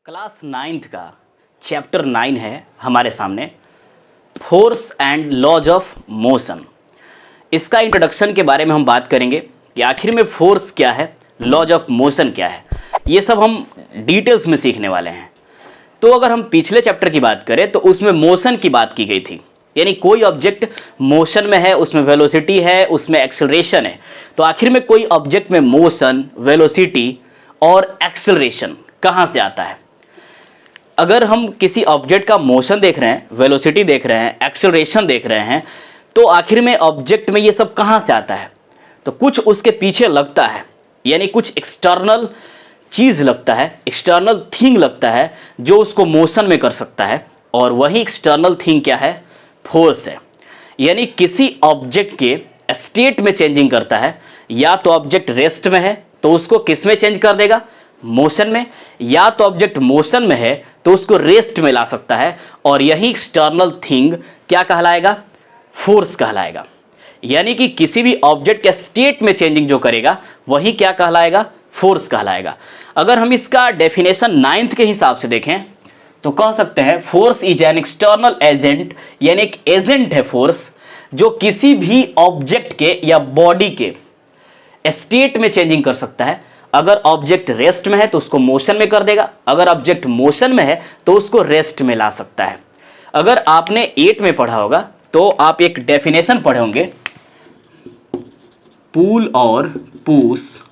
Class 9th का chapter 9 है हमारे सामने, force and laws of motion. इसका इंट्रोडक्शन के बारे में हम बात करेंगे कि आखिर में फोर्स क्या है, लॉज ऑफ मोशन क्या है, ये सब हम डिटेल्स में सीखने वाले हैं। तो अगर हम पिछले चैप्टर की बात करें तो उसमें मोशन की बात की गई थी, यानी कोई ऑब्जेक्ट मोशन में है, उसमें वेलोसिटी है, उसमें एक्सेलरेशन है। तो आखिर में कोई ऑब्जेक्ट में मोशन, वेलोसिटी और एक्सेलरेशन कहाँ से आता है? अगर हम किसी ऑब्जेक्ट का मोशन देख रहे हैं, वेलोसिटी देख रहे हैं, एक्सेलरेशन देख रहे हैं, तो आखिर में ऑब्जेक्ट में ये सब कहाँ से आता है? तो कुछ उसके पीछे लगता है, यानी कुछ एक्सटर्नल चीज़ लगता है, एक्सटर्नल थिंग लगता है जो उसको मोशन में कर सकता है। और वही एक्सटर्नल थिंग क्या है? फोर्स है। यानी किसी ऑब्जेक्ट के स्टेट में चेंजिंग करता है। या तो ऑब्जेक्ट रेस्ट में है तो उसको किस में चेंज कर देगा? मोशन में। या तो ऑब्जेक्ट मोशन में है तो उसको रेस्ट में ला सकता है। और यही एक्सटर्नल थिंग क्या कहलाएगा? फोर्स कहलाएगा। यानी कि किसी भी ऑब्जेक्ट के स्टेट में चेंजिंग जो करेगा वही क्या कहलाएगा? फोर्स कहलाएगा। अगर हम इसका डेफिनेशन 9th के हिसाब से देखें तो कह सकते हैं force is an external agent, यानी एक एजेंट है फोर्स जो किसी भी ऑब्जेक्ट के या बॉडी के स्टेट में चेंजिंग कर सकता है। अगर ऑब्जेक्ट रेस्ट में है तो उसको मोशन में कर देगा, अगर ऑब्जेक्ट मोशन में है तो उसको रेस्ट में ला सकता है। अगर आपने 8 में पढ़ा होगा तो आप एक डेफिनेशन पढ़े होंगे, पुल और पुश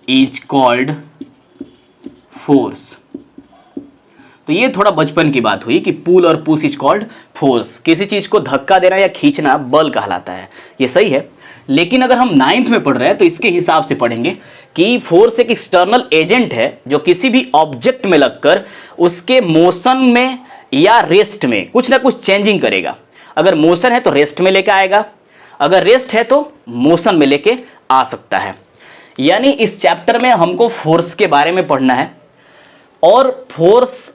इज कॉल्ड फोर्स। तो ये थोड़ा बचपन की बात हुई कि पुल और पुश इज कॉल्ड फोर्स। किसी चीज को धक्का देना या खींचना बल कहलाता है, ये सही है। लेकिन अगर हम 9th में पढ़ रहे हैं तो इसके हिसाब से पढ़ेंगे कि फोर्स एक एक्सटर्नल एजेंट है जो किसी भी ऑब्जेक्ट में लगकर उसके मोशन में या रेस्ट में कुछ ना कुछ चेंजिंग करेगा। अगर मोशन है तो रेस्ट में लेके आएगा, अगर रेस्ट है तो मोशन में लेके आ सकता है। यानी इस चैप्टर में हमको फोर्स के बारे में पढ़ना है। और फोर्स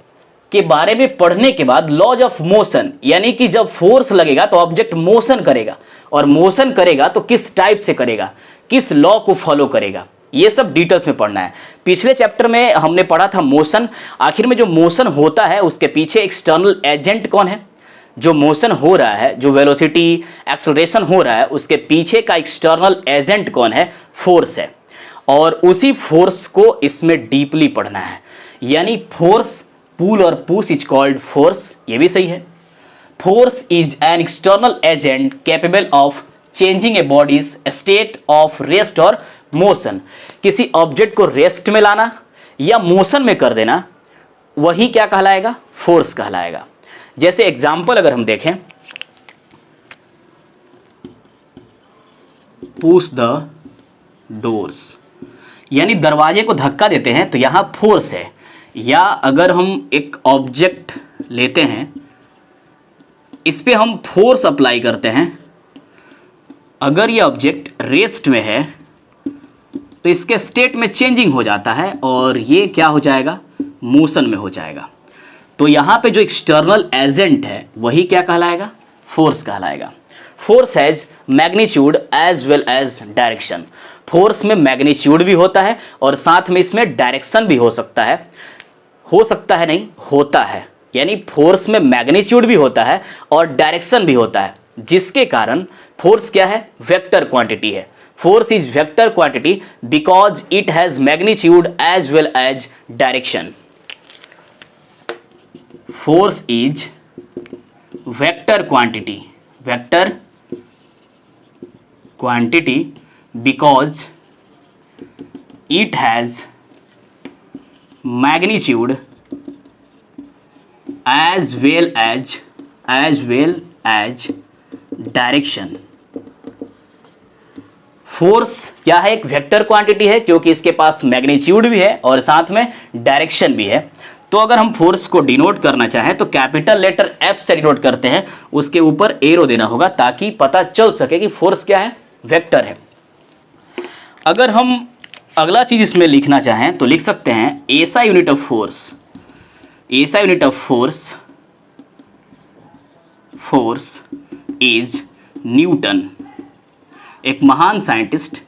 के बारे में पढ़ने के बाद लॉज ऑफ मोशन, यानी कि जब फोर्स लगेगा तो ऑब्जेक्ट मोशन करेगा, और मोशन करेगा तो किस टाइप से करेगा, किस लॉ को फॉलो करेगा, ये सब डिटेल्स में पढ़ना है। पिछले चैप्टर में हमने पढ़ा था मोशन। आखिर में जो मोशन होता है उसके पीछे एक्सटर्नल एजेंट कौन है? जो मोशन हो रहा है, जो वेलोसिटी एक्सेलरेशन हो रहा है, उसके पीछे का एक्सटर्नल एजेंट कौन है? फोर्स है। और उसी फोर्स को इसमें डीपली पढ़ना है। यानी फोर्स, पुल और पुश इज कॉल्ड फोर्स, ये भी सही है। Force is an external agent capable of changing A bodies state of rest और मोशन। किसी ऑब्जेक्ट को रेस्ट में लाना या मोशन में कर देना, वही क्या कहलाएगा? फोर्स कहलाएगा। जैसे एग्जाम्पल अगर हम देखें, पुश द डोर्स, यानी दरवाजे को धक्का देते हैं तो यहां फोर्स है। या अगर हम एक ऑब्जेक्ट लेते हैं, इस पे हम फोर्स अप्लाई करते हैं, अगर ये ऑब्जेक्ट रेस्ट में है तो इसके स्टेट में चेंजिंग हो जाता है और ये क्या हो जाएगा? मोशन में हो जाएगा। तो यहाँ पे जो एक्सटर्नल एजेंट है वही क्या कहलाएगा? फोर्स कहलाएगा। Force has magnitude as well as direction. Force में मैग्नीट्यूड भी होता है और साथ में इसमें डायरेक्शन भी हो सकता है। हो सकता है नहीं, होता है। यानी फोर्स में मैग्नीट्यूड भी होता है और डायरेक्शन भी होता है, जिसके कारण फोर्स क्या है? वेक्टर क्वांटिटी है। Force is vector quantity because it has magnitude as well as direction. Force is vector quantity, vector quantity because it has magnitude as well as direction। Force क्या है? एक वेक्टर क्वांटिटी है क्योंकि इसके पास magnitude भी है और साथ में डायरेक्शन भी है। तो अगर हम फोर्स को डिनोट करना चाहें तो कैपिटल लेटर F से डिनोट करते हैं, उसके ऊपर एरो देना होगा ताकि पता चल सके कि फोर्स क्या है? वेक्टर है। अगर हम अगला चीज इसमें लिखना चाहें तो लिख सकते हैं SI unit of force. SI unit of force is Newton. एक महान साइंटिस्ट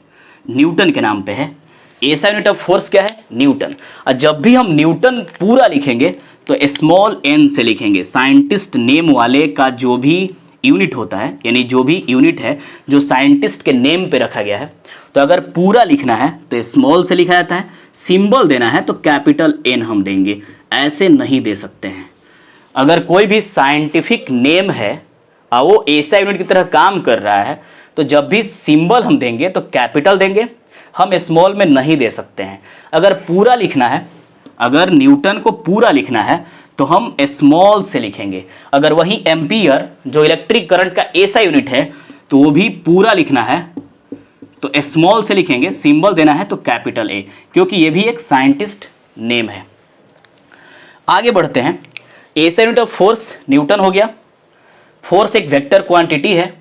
न्यूटन के नाम पे है। ऐसा यूनिट ऑफ फोर्स क्या है? न्यूटन। और जब भी हम न्यूटन पूरा लिखेंगे तो स्मॉल n से लिखेंगे। साइंटिस्ट नेम वाले का जो भी यूनिट होता है, यानी जो भी यूनिट है जो साइंटिस्ट के नेम पे रखा गया है, तो अगर पूरा लिखना है तो स्मॉल से लिखा जाता है, सिंबल देना है तो कैपिटल N हम देंगे, ऐसे नहीं दे सकते हैं। अगर कोई भी साइंटिफिक नेम है और वो ऐसा यूनिट की तरह काम कर रहा है, तो जब भी सिंबल हम देंगे तो कैपिटल देंगे, हम स्मॉल में नहीं दे सकते हैं। अगर पूरा लिखना है, अगर न्यूटन को पूरा लिखना है तो हम स्मॉल से लिखेंगे। अगर वही एम्पियर जो इलेक्ट्रिक करंट का ऐसा यूनिट है तो वो भी पूरा लिखना है तो स्मॉल से लिखेंगे, सिंबल देना है तो कैपिटल A, क्योंकि ये भी एक साइंटिस्ट नेम है। आगे बढ़ते हैं। ऐसा यूनिट ऑफ फोर्स न्यूटन हो गया। फोर्स एक वेक्टर क्वांटिटी है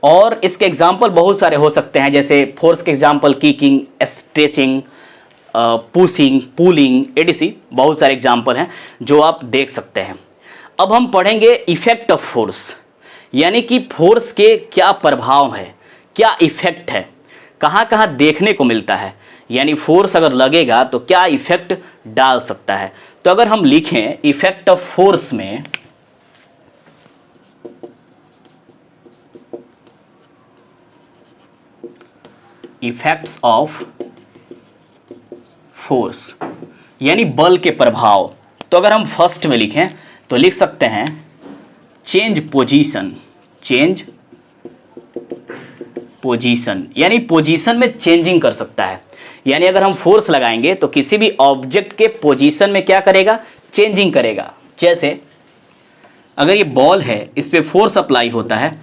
और इसके एग्जाम्पल बहुत सारे हो सकते हैं, जैसे फोर्स के example kicking, stretching, pushing, pulling, ADC, बहुत सारे एग्जाम्पल हैं जो आप देख सकते हैं। अब हम पढ़ेंगे इफेक्ट ऑफ फोर्स, यानी कि फोर्स के क्या प्रभाव है, क्या इफेक्ट है, कहाँ कहाँ देखने को मिलता है, यानी फोर्स अगर लगेगा तो क्या इफेक्ट डाल सकता है। तो अगर हम लिखें इफेक्ट ऑफ फोर्स में, इफेक्ट्स ऑफ फोर्स यानी बल के प्रभाव, तो अगर हम फर्स्ट में लिखें तो लिख सकते हैं चेंज पोजीशन। चेंज पोजीशन यानी पोजीशन में चेंजिंग कर सकता है, यानी अगर हम फोर्स लगाएंगे तो किसी भी ऑब्जेक्ट के पोजीशन में क्या करेगा? चेंजिंग करेगा। जैसे अगर ये बॉल है, इस पे फोर्स अप्लाई होता है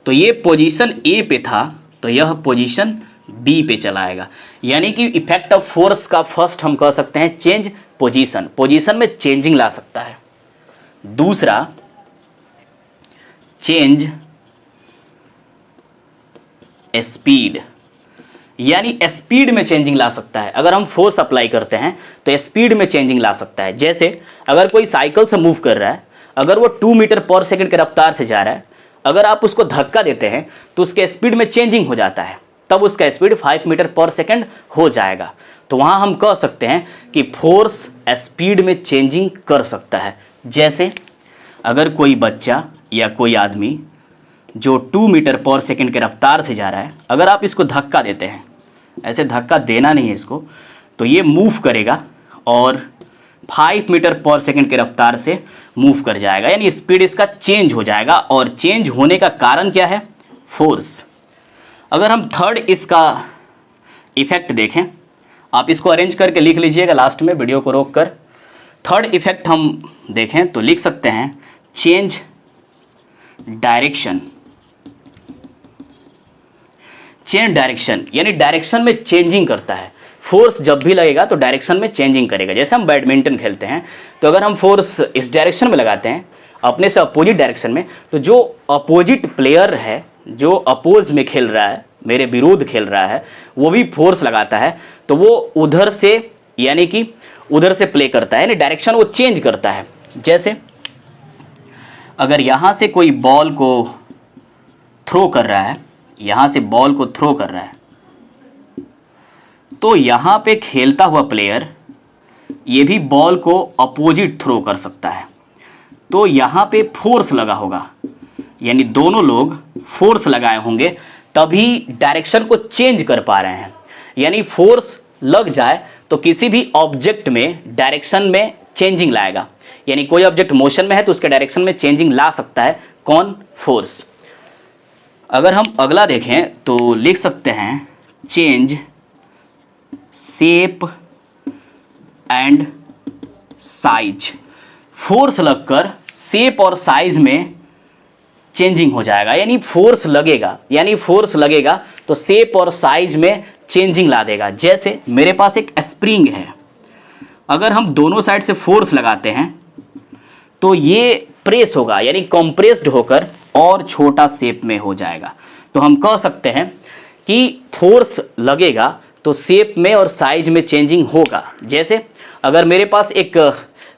तो ये पोजीशन A पे था तो यह पोजीशन B पे चला आएगा, यानी कि इफेक्ट ऑफ फोर्स का फर्स्ट हम कह सकते हैं चेंज पोजीशन, पोजीशन में चेंजिंग ला सकता है। दूसरा चेंज स्पीड, यानी स्पीड में चेंजिंग ला सकता है। अगर हम फोर्स अप्लाई करते हैं तो स्पीड में चेंजिंग ला सकता है। जैसे अगर कोई साइकिल से मूव कर रहा है, अगर वो 2 मीटर पर सेकंड के रफ्तार से जा रहा है, अगर आप उसको धक्का देते हैं तो उसके स्पीड में चेंजिंग हो जाता है, तब उसका स्पीड 5 मीटर पर सेकंड हो जाएगा। तो वहाँ हम कह सकते हैं कि फोर्स स्पीड में चेंजिंग कर सकता है। जैसे अगर कोई बच्चा या कोई आदमी जो 2 मीटर पर सेकंड के रफ्तार से जा रहा है, अगर आप इसको धक्का देते हैं, ऐसे धक्का देना नहीं है इसको, तो ये मूव करेगा और 5 मीटर पर सेकंड के रफ्तार से मूव कर जाएगा, यानी स्पीड इसका चेंज हो जाएगा। और चेंज होने का कारण क्या है? फोर्स। अगर हम थर्ड इसका इफेक्ट देखें, आप इसको अरेंज करके लिख लीजिएगा लास्ट में वीडियो को रोक कर। थर्ड इफेक्ट हम देखें तो लिख सकते हैं चेंज डायरेक्शन। चेंज डायरेक्शन यानी डायरेक्शन में चेंजिंग करता है। फोर्स जब भी लगेगा तो डायरेक्शन में चेंजिंग करेगा। जैसे हम बैडमिंटन खेलते हैं तो अगर हम फोर्स इस डायरेक्शन में लगाते हैं अपने से अपोजिट डायरेक्शन में, तो जो अपोजिट प्लेयर है, जो अपोज में खेल रहा है, मेरे विरोध खेल रहा है, वो भी फोर्स लगाता है तो वो उधर से, यानी कि उधर से प्ले करता है, यानी डायरेक्शन वो चेंज करता है। जैसे अगर यहाँ से कोई बॉल को थ्रो कर रहा है, यहाँ से बॉल को थ्रो कर रहा है, तो यहाँ पे खेलता हुआ प्लेयर ये भी बॉल को अपोजिट थ्रो कर सकता है, तो यहाँ पे फोर्स लगा होगा, यानी दोनों लोग फोर्स लगाए होंगे तभी डायरेक्शन को चेंज कर पा रहे हैं। यानी फोर्स लग जाए तो किसी भी ऑब्जेक्ट में डायरेक्शन में चेंजिंग लाएगा, यानी कोई ऑब्जेक्ट मोशन में है तो उसके डायरेक्शन में चेंजिंग ला सकता है। कौन? फोर्स। अगर हम अगला देखें तो लिख सकते हैं change shape and size. Force लगकर शेप और साइज में चेंजिंग हो जाएगा, यानी फोर्स लगेगा तो शेप और साइज में चेंजिंग ला देगा। जैसे मेरे पास एक स्प्रिंग है, अगर हम दोनों साइड से फोर्स लगाते हैं तो ये प्रेस होगा, यानी कंप्रेस्ड होकर और छोटा शेप में हो जाएगा। तो हम कह सकते हैं कि फोर्स लगेगा तो शेप में और साइज में चेंजिंग होगा। जैसे अगर मेरे पास एक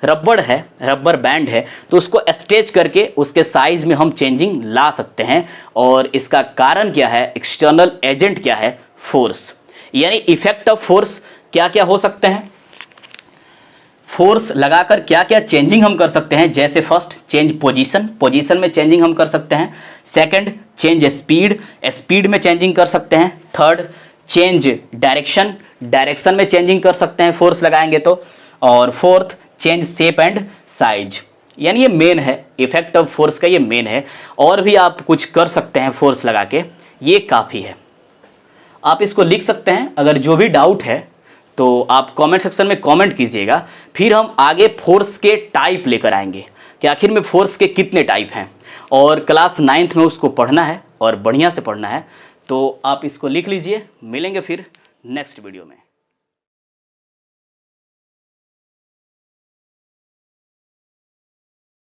रबड़ है, रबर बैंड है, तो उसको स्ट्रेच करके उसके साइज में हम चेंजिंग ला सकते हैं। और इसका कारण क्या है? एक्सटर्नल एजेंट क्या है? फोर्स। यानी इफेक्ट ऑफ फोर्स क्या क्या हो सकते हैं, फोर्स लगाकर क्या क्या चेंजिंग हम कर सकते हैं। जैसे फर्स्ट, चेंज पोजीशन, पोजीशन में चेंजिंग हम कर सकते हैं। सेकंड, चेंज स्पीड, स्पीड में चेंजिंग कर सकते हैं। थर्ड, चेंज डायरेक्शन, डायरेक्शन में चेंजिंग कर सकते हैं फोर्स लगाएंगे तो। और fourth, change shape and size. यानी ये मेन है, इफेक्ट ऑफ फोर्स का ये मेन है। और भी आप कुछ कर सकते हैं फोर्स लगा के, ये काफ़ी है। आप इसको लिख सकते हैं। अगर जो भी डाउट है तो आप कमेंट सेक्शन में कमेंट कीजिएगा। फिर हम आगे फोर्स के टाइप लेकर आएंगे कि आखिर में फोर्स के कितने टाइप हैं, और क्लास 9th में उसको पढ़ना है और बढ़िया से पढ़ना है। तो आप इसको लिख लीजिए। मिलेंगे फिर नेक्स्ट वीडियो में।